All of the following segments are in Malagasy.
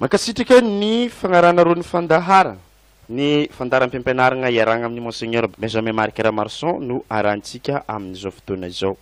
Makasitraka ny fagnarana roa ny fandaharana ny fandaharam-piampianarana iaragna amin'ny monseigneur Benjamin Marc Ramarson no arantsika amin'izao fotoana izao.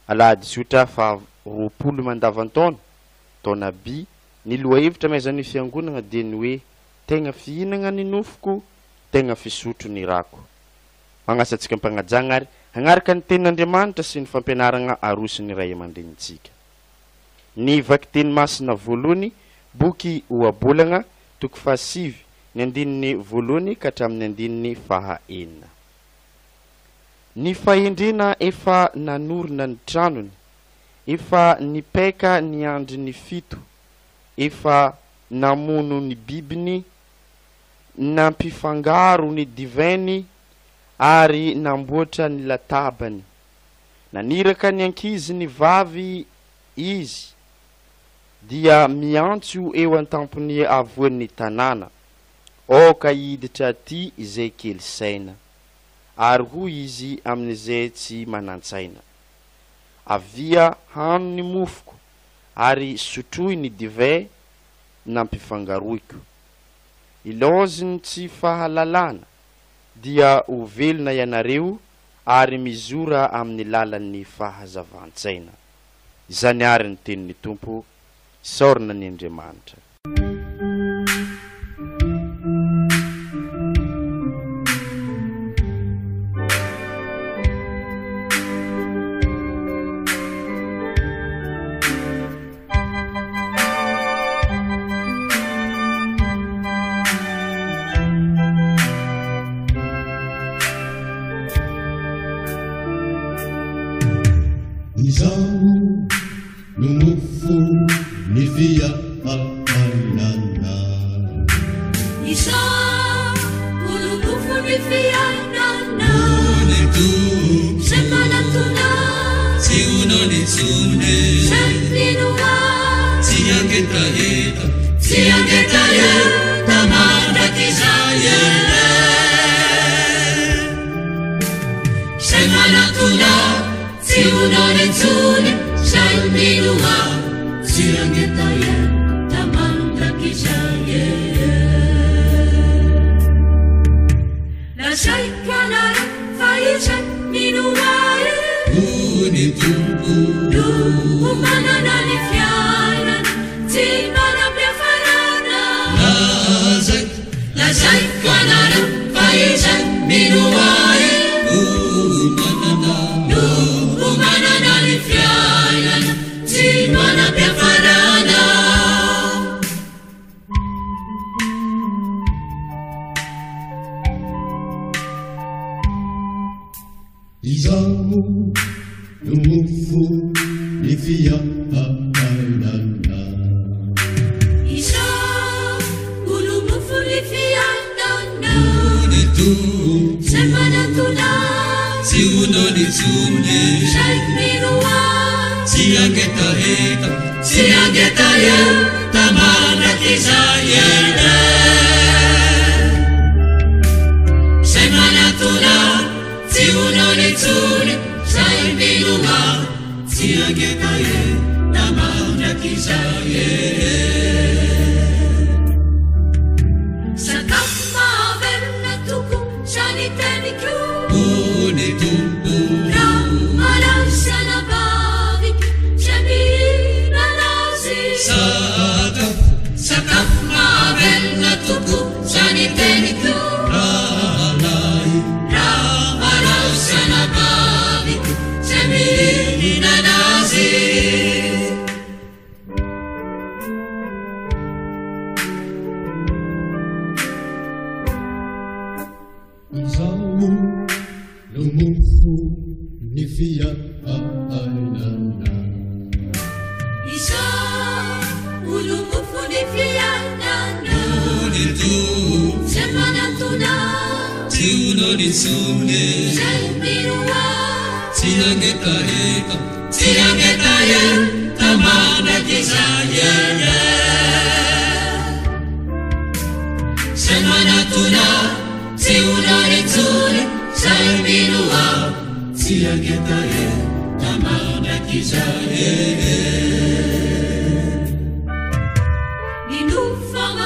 Alahady sotra fa 20 mandavantaona taona B ny lohahevitra maizan'ny fiangonana dia ny hoe tegna fihinagna ny nofoko, tegna fisotro ny rako. Magnasantsika mpagnajagna ary hagnaraka ny tenin'Andriamanitra sy ny fampianarana arosy ny ray aman-drenintsika. Ny vakiteny masina voalohany boky oabolagna toko fahasivy ny andininy voalohany ka hatramin'ny andininy fahaenina. Ny fahendrena efa nanorina ny tranony, efa nipaika ny andro ny fito, efa namono ny bibiny, nampifangaro ny divainy ary namboatra ny latabany. Naniraka ny ankizy ny vavy izy dia miantso eo an-tampony avoan'ny tanàna. Oka hiditra aty izay kely saina, ary hoy izy amin'izay tsy manantsaina. Avia hano ny mofoko, ary sotroy ny divay nampifangaroiko. Iloziny tsy fahalalana, dia ho velona ianareo ary mizora amin'ny lalan'ny fahazavan-tsaina. Izany ary ny tenin'ny Tompo, saorina ny Andriamanitra. Ni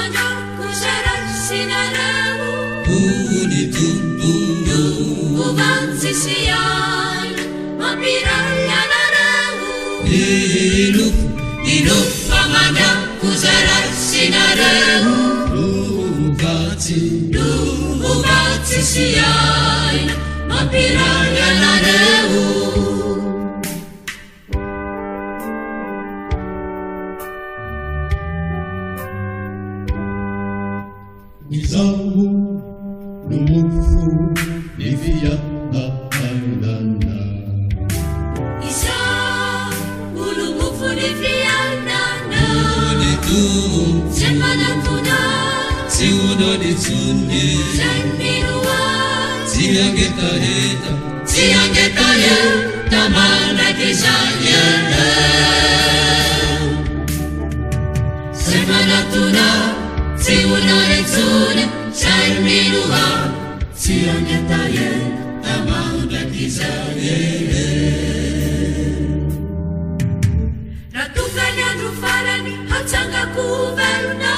manako zarasinareo uvansisiai mapiralyanareo inufa manako zarasinareo uvansisiai mapiralyanareo Izangu numufu nifia nana Izangu numufu nifia nana Semana tuna Siuno ni tsunde Senminua Siangeta Tamana kisanyele Semana tuna Siuno ni tsunde Senminua Siangeta Tamana kisanyele Ratufanya rufarani Hatanga kuvelna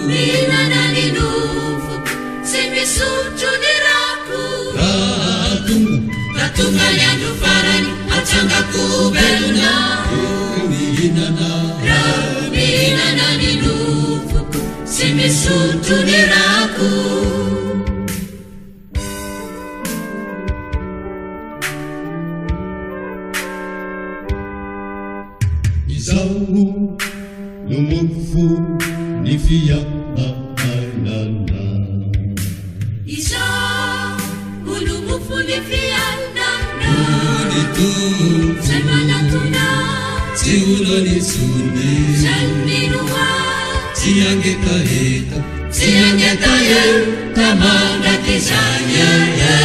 Mina na ninufu Simisutu niraku Ratufanya rufarani Hatanga kuvelna Mina na ninufu Simisutu niraku Izangu numufu nifia nana Izangu numufu nifia nana Semana tuna Siuno ni tsunde Senminua Siangeta Tamana kisanyele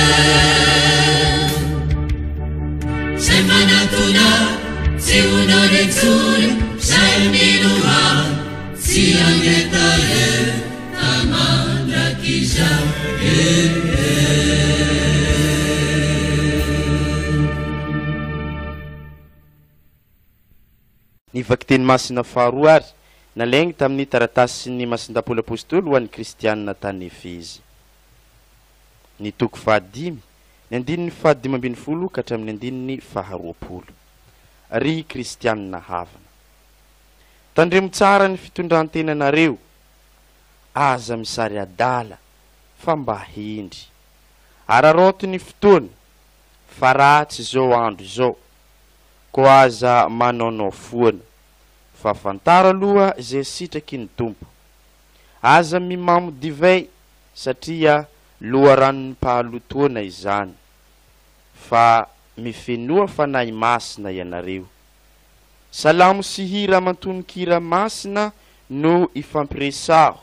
Semana tuna Siuno ni tsunde Senminua Siangeta Tamana kisanyele Ny vakteny masina faharoa ary nalaigny tamin'ny taratasy ny masindapolo apôstôly ho an'ny kristianina tany Efezy. Ny toko fahadimy ny andininy fahadimy ambin'ny folo ka hatramin'ny andininy faharoapolo. Ry kristianina havana. Tandremo tsara ny fitondrantenanareo aza misary adala fa mba hendry. Araroto ny fotoana fa ratsy zao andro zao. Ko aza manonao foana fa fantara aloha zay sitraky ny tompo. Aza mimamo divay satria loha ranony pahalotoana izany. Fa mifenoa fanahy masina ianareo. Salamo sy hira mantonon-kira masina no ifampiresaho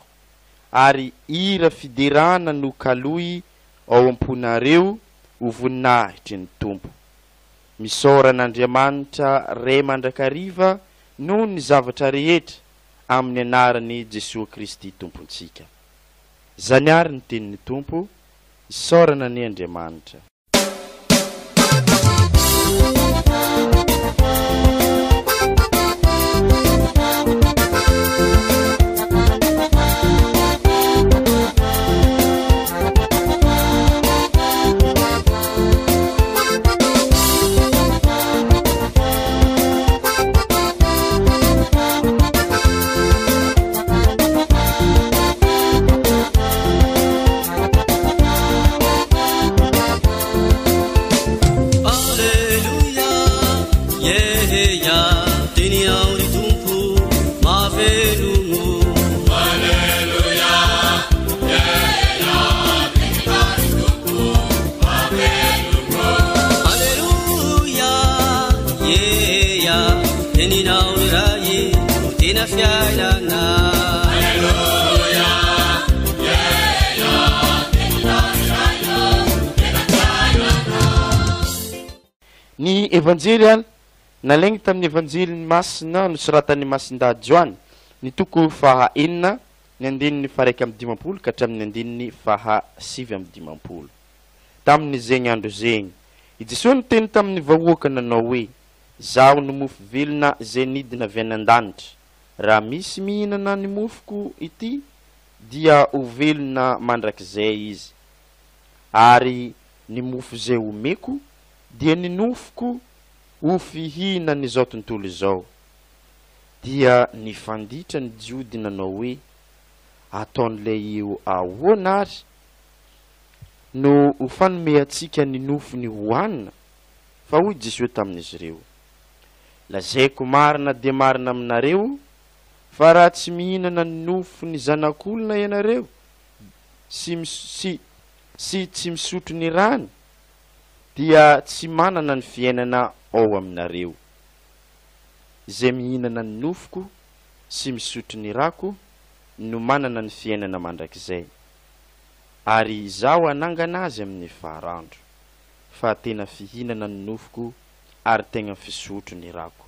ary ira fiderana no kaloy ao amponareo ho voninahitry ny tompo. Misoran'Andriamanitra ray mandrakariva noho ny zavatra rehetra amin'ny anarany Jesosy Kristy tompontsika. Zany ary ny tenin'ny tompo, isorana ny Andriamanitra. Ny evanjely nalaigny tamin'ny evanjely masina nosoratan'ny Masinda Joany ny toko faha enina ny andininy faraiky amin'ny dimampolo ka hatramin'ny andininy faha sivy amin'ny dimampolo. Tamin'ny zegny andro zegny i Jesosy niteny tamin'ny vahoaka nanao hoe zaho no mofo velona zay nidina avy any an-danitra raha misy mihinana ny mofoko ity dia ho velona mandrakizay izy, ary ny mofo zay omeko dia ny nofoko ho fihinana izao tontolo izao. Dia ny fanditra ny jiody nanao hoe ataon'ilay eo ahoana ary no ho fanome atsika ny nofony hohanina, fa hoy Jesosy tamin'izy ireo, lazaiko marina dia marina aminareo fa raha tsy mihinana ny nofony zanak'olona ianareo sy tsy misotro ny rano dia tsy manana ny fiainana ao aminareo. Izay mihinana ny nofoko sy misotro ny rako no manana ny fiainana mandrakizay, ary izaho anangana azy amin'ny faharandro, fa tena fihinana ny nofoko ary tegna fisotro ny rako.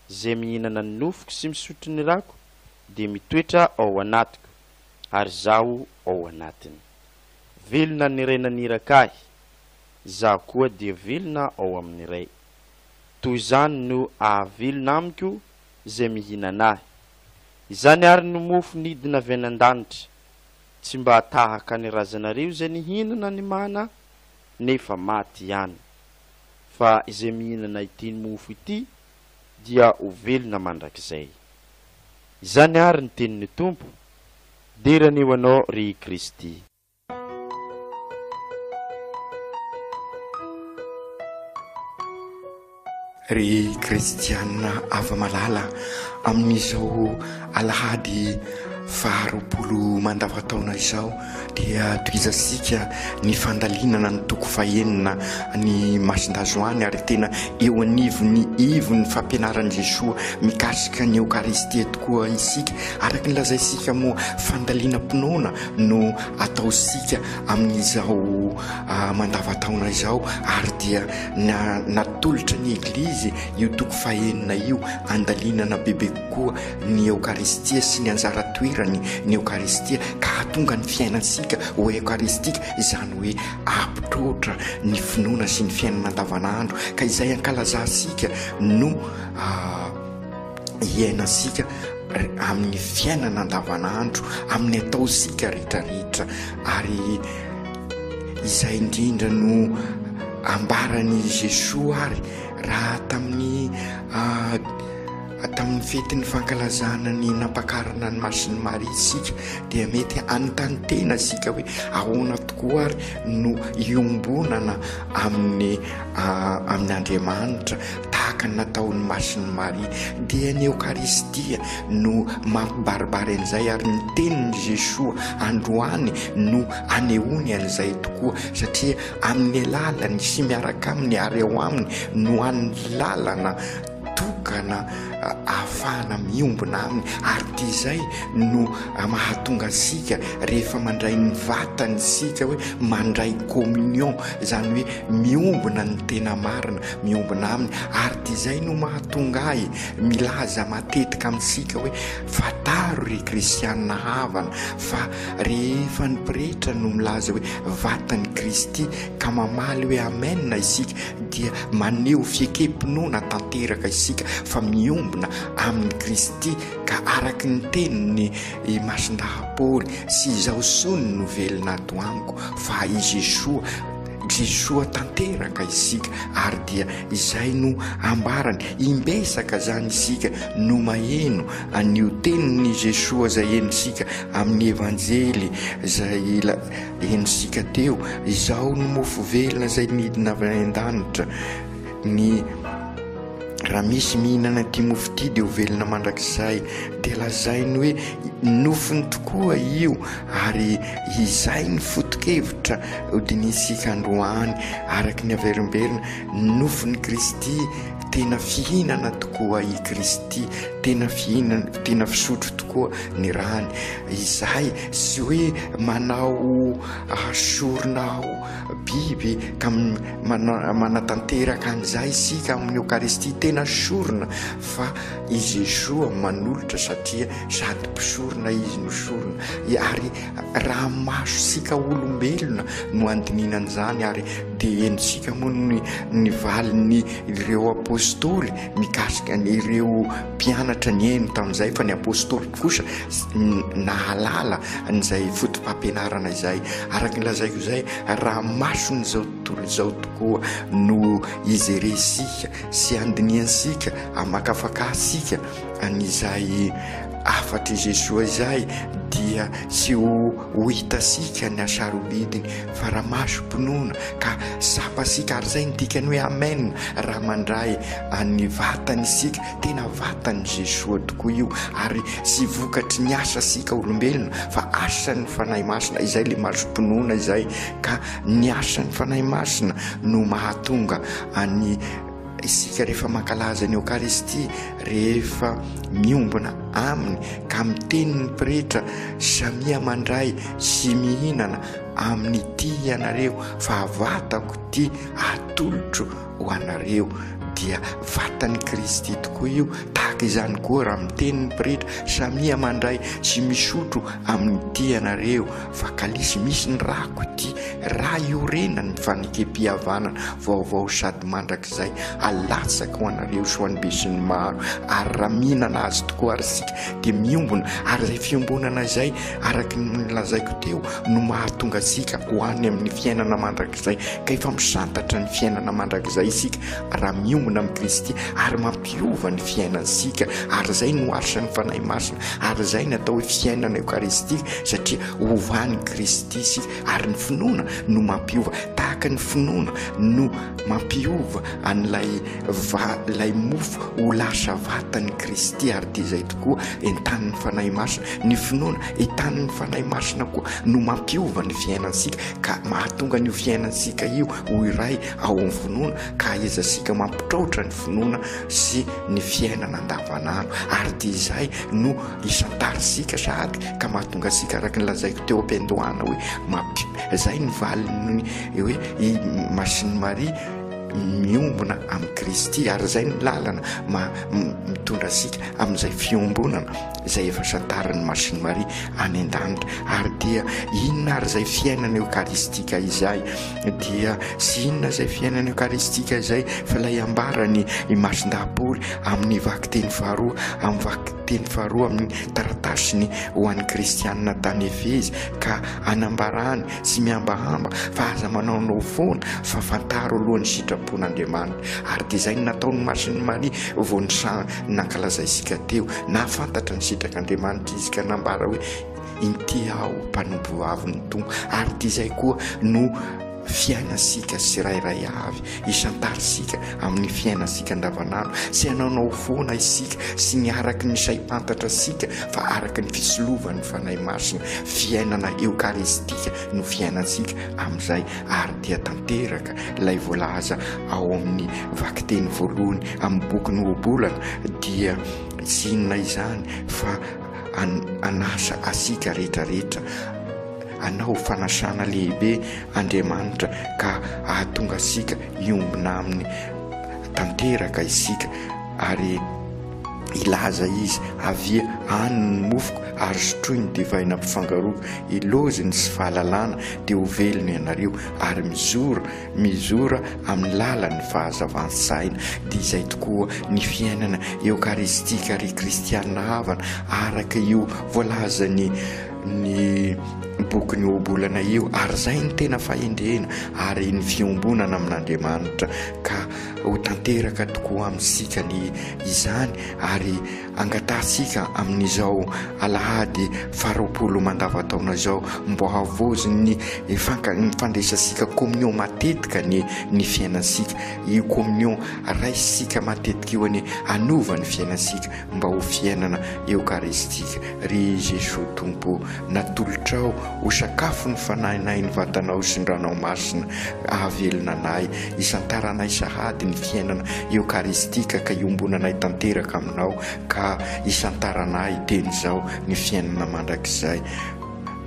Izay mihinana ny nofoko sy misotro ny rako dia mitoetra ao anatiko ary zaho ao anatiny. Velona ny iray nanirakahy, zaho koa dia velona ao amin'ny iray. Toy izany no ahavelona amiko izay mihinana ahy. Izany ary no mofo nidina avy any an-danitra, tsy mba hatahaka ny razanareo izay nihinana ny mana nefa maty ihany, fa izay mihinana ity mofo ity dia ho velona mandrakizay. Izany ary ny tenin'ny Tompo, derany eo anao ry Kristy. Ry kristianina ava-malala, amin'izao alahady faharoapolo mandavataona izao dia toizasika ny fandalinana ny toko fahenina ny masindazoany, ary tena eo anivo ny fampianaran'i Jesoa mikasika ny Eukaristia tokoa isika. Araka ny lazaisika moa fandalinam-pinoana no ataosika amin'izao mandavataona izao, ary dia natolotra ny Eglizy io toko fahenina io andalinana bebe koa ny Eukaristia sy ny anjara toerany ny Eukaristia, ka hatonga ny fiainansika ho eukaristika, izany hoe ampitrotra ny finoana sy ny fiainana andavanandro. Ka izay ankalazasika no iainasika amin'ny fiainana andavanandro, amin'ny ataosika rehetrarehetra, ary izay indrindra no ambarany Jesoa ary raha tamin'ny fetin'ny fankalazana ny nampakarana ny Masiny Maria sika dia mety anontany tena sika hoe ahoana tokoa ary no iombonana amin'ny Andriamanitra tahaka ny nataon'ny Masiny Maria. Dia ny Eukaristia no mampibaribary an'izay, ary ny tenin'ny Jesoa androany no anehoany an'izay tokoa, satria amin'ny lalany sy miaraka aminy ary eo aminy no an'ny lalana tokana ahafahana miombona aminy. Ary tia izay no mahatonga sika rehefa mandray ny vatany sika hoe mandray communion, izany hoe miombona ny tena marina, miombona aminy. Ary tia izay no mahatonga ahy milaza matetika amintsika hoe fataro ry kristianina havana, fa rehefa ny pretra no milaza hoe vatany Kristy ka mamaly hoe amen isika, dia maneho fiekempinoana tanteraka isika fa miombona amin'ny Kristy. Ka araky ny teniny Masindaha-Paoly, sy izao sony no velona ato amiko fa i Jesoa tanteraka isika, ary dia izay no ambarany imbesaka zany isika no maheno an'io teniny Jesoa zay enosika amin'ny evanjely zay enosika teo, izao no mofo velona zay nidina avy any an-danitra. Ny raha misy mihinana ty mofo ty dia ho velona mandrakizay, dia lazainy hoe nofony tokoa io, ary izay ny foto-kevitra hodinisika androany araky ny averimberina. Nofony Kristy tena fihinana tokoa i Kristy, tena fihinana, tena fisotro tokoa ny rany. Izay sy hoe manao sorona biby ka manatanteraka an'izay isika amin'ny Eukaristia, tena sorona, fa i Jesoa manolotra satria sady mpisorona izy no sorona, ary raha maso sika olombelona no andininan' zany. Ary dia enosika moa ny valiny ireo apôstôly mikasika ireo mpianatra nianatra ny eno tamin'izay fa ny apôstôly kosa nahalala n'izay fotom-pampianarana izay. Araka nylazaiko izay raha masony izao tontolo izao tokoa no izeresika sy andiniansika amakafakasika an'izay afatry Jesosy izay dia tsy ho hitasika ny asarobidiny fa raha masom-pinoana ka sapasika ary izay nidikany hoe amen raha mandray any vatany isika tena vatany Jesosy tokoa io ary sy vokatry ny asa sika olombelona fa asan'ny fanahy masina izay le masom-pinoana izay ka ny asan'ny fanahy masina no mahatonga any isika rehefa mankalaza ny Eucharistie rehefa miombona aminy ka miteny ny pretra samia mandray sy mihinana amin'ny ty ianareo fa vatako ty atolotro ho anareo dia vatany Kristy tokoa io. Tahaka izany koa raha miteny ny pretra samia mandray sy misotro amin'ny ty ianareo fa kalisy misy ny rako ty raha iorena ny fanikempihavanana vaovao sady mandrakizay alatsaka ho anareo sy ho an'ny be sy ny maro ary raha mihinana azy tokoa ary sika dia miombona ary izay fiombonana izay araka ny lazaiko teo no mahatonga sika ho any amin'ny fiainana mandrakizay ka efa misantatra ny fiainana mandrakizay isika raha miombona amin'ny Kristy ary mampiova ny fiainansika ary izay no arsan'ny fanahy masina ary izay natao hoe fiainana eukaristika satria ovany Kristy sika ary ny finoana no mampiova tahaka ny finoana no mampiova an'ilay mofo ho lasa vatany Kristy ary dia izay tokoa entan'ny fanahy masina ny finoana entan'ny fanahy masina koa no mampiova ny fiainansika ka mahatonga ny fiainansika io ho iray ao amin'ny finoana ka ezasika mampitraotra ny finoana sy ny fiainana andavanandro ary dia izay no isantarisika sady ka mahatonga sika araka ny lazaiko teo am-piandohana hoe izay ny valiny hoe i Masiny Maria miombona amin'ny Kristy ary izay ny lalana mitondra sika amin'izay fiombonana izay efa santaran'ny Masiny Maria any an-danitra ary dia inona ary izay fiainana eukaristika izay dia sy inona izay fiainana eukaristika izay fa ilay ambarany i Masin-dapoly amin'ny vaky teny faharoa amin'ny vaky teny faharoa amin'ny taratasiny ho an'ny kristianina tany Efezy ka anambarany sy miambahamba fa aza manaonao foana fa fantaro alohan'ny sitrapon'Andriamanitra ary dia izay nataon'ny Masiny Maria vao nankalaza isika teo na fantatra ny sitrak'Andriamanitra izy ka nambara hoe inty aho mpanompo vavy ny tonga ary dia izay koa no fiainasika sy rairay avy isantarisika amin'ny fiainasika andavanandro sy anaonao foana isika sy ny araky ny saim-pantatra sika fa araky ny fisolovan'ny fanahy masina fiainana eukaristika no fiainansika amin'izay ary dia tanteraka ilay voalaza ao amin'ny vaky teny voalohany amin'ny boky ny obolana dia sy inona izany fa anasa asika rehetrarehetra anao fanasana lehibe Andriamanitra ka ahatonga sika iombona amin'ny tanteraka isika ary ilaza izy avia aniny mofoko ary sotroiny divaina mpifangaroaka iloziny sy fahalalana dia ho velony ianareo ary mizora amin'ny lalan'ny fahazavan-saina dia izay tokoa ny fiainana eukaristika ry kristianina havana araka io voalazany ny boky ny obolana io ary izay ny tena fahendrena ary ny fiombonana amin'Andriamanitra ka ho tanteraka tokoa amin'isika ny izany ary angatasika amin'izao alahady 20 mandavataona izao mbo havoziny ny fandraisasika communion matetika ny fiainansika io communion raisika matetika io any anova ny fiainansika mba ho fiainana eukaristika ry Jesosy tompo natolotrao ho sakafo ny fanahinay ny vatanao sy ny ranao masina ahavelona anay isantaranay sahady ny fiainana eukaristika ka iombonanay tanteraka aminao ka isantaranay teny izao ny fiainana mandrakizay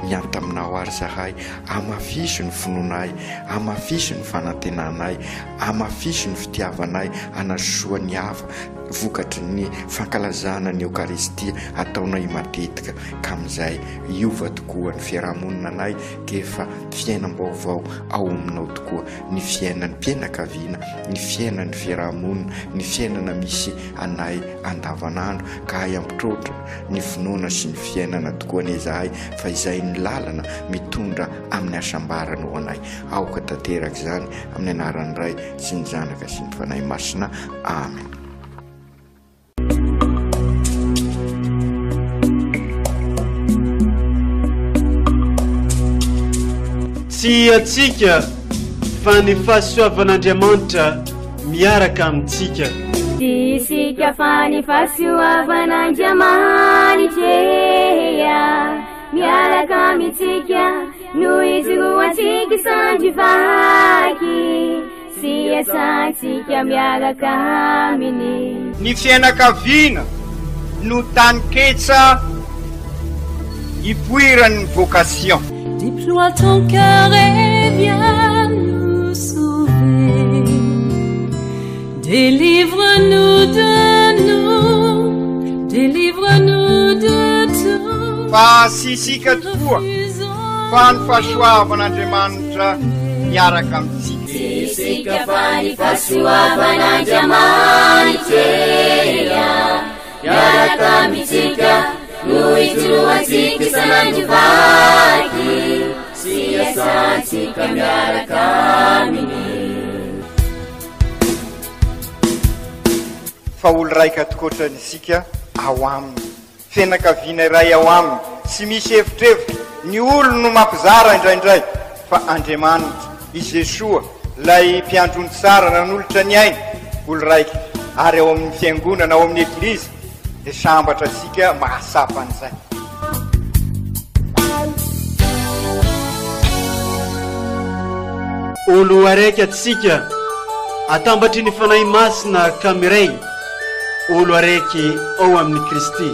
mianta aminao ary zahay amafiso ny finoanay amafiso ny fanantenanay amafiso ny fitiavanay anasoa ny hafa vokatry ny fankalazana ny eukaristia ataonay matetika ka amin'izay iova tokoa ny fiarahamonina anay dia efa fiainam-baovao ao aminao tokoa ny fiainan'ny mpianakaviana, ny fiainan'ny fiarahamonina, ny fiainana misy anay andavanandro ka ampitrotra ny finoana sy ny fiainana tokoa ny izahay fa izay ny lalana mitondra amin'ny asambarana ho anay. Aoka tanteraka izany amin'ny anaran'ny Ray sy ny Zanaka sy ny Fanahy Masina. Amen. Tsy atsika fa ny fahasoavan'Andriamanitra miaraka amintsika. Tsy isika fa ny fahasoavan'Andriamanitra miaraka amintsika no izoroantsika sandrivaky sy asantsika miaraka aminy. Ny fianakaviana no tany ketsa ipoiran'ny vocation. Déploie ton cœur et viens nous sauver. Délivre-nous de nous, délivre-nous de tout. Fa sisika tokoa fa ny fahasoavan'Andriamanitra miaraka amintsika. Sisika fa ny fahasoavan'Andriamanitra miaraka amintsika no izoroantsika sandrivaky sy asantsika miaraka aminy. Fa olo raika tokoatranisika ao aminy, fianakaviana iray ao aminy, sy misy hevitrevitra ny olo no mampizara indraindray fa Andriamanitra i Jesoa lay mpiandrony tsara nanolotra ny aina olo raika ary ao amin'ny fiangonana ao amin'ny eglizy dia sambatra asika mahasapan'izay. Olo araiky atsika atambatry ny fanahy masina kamiray olo araiky ao amin'ny Kristy.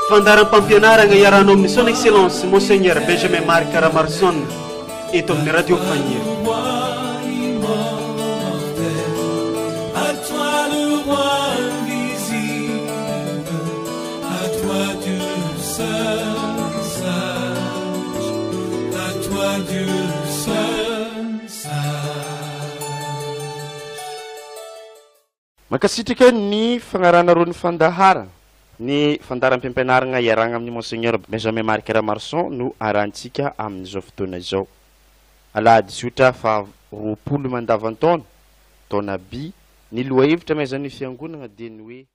Fandaram-pampianarana iarahanao amin'ny son excellence Monseigneur Benjamin Marc Caramarson eto amin'ny radio Fagnier. Makasitraka ny fagnarana roa ny fandahara ny fandaram-pampianarana iaragna amin'ny Monseigneur Benjamin Marc Caramarson no arantsika amin'izao fotoana izao. Alahady sotra fa 20 mandavan-taona taona B ny loha hevitra maizan'ny fiangonana dia ny hoe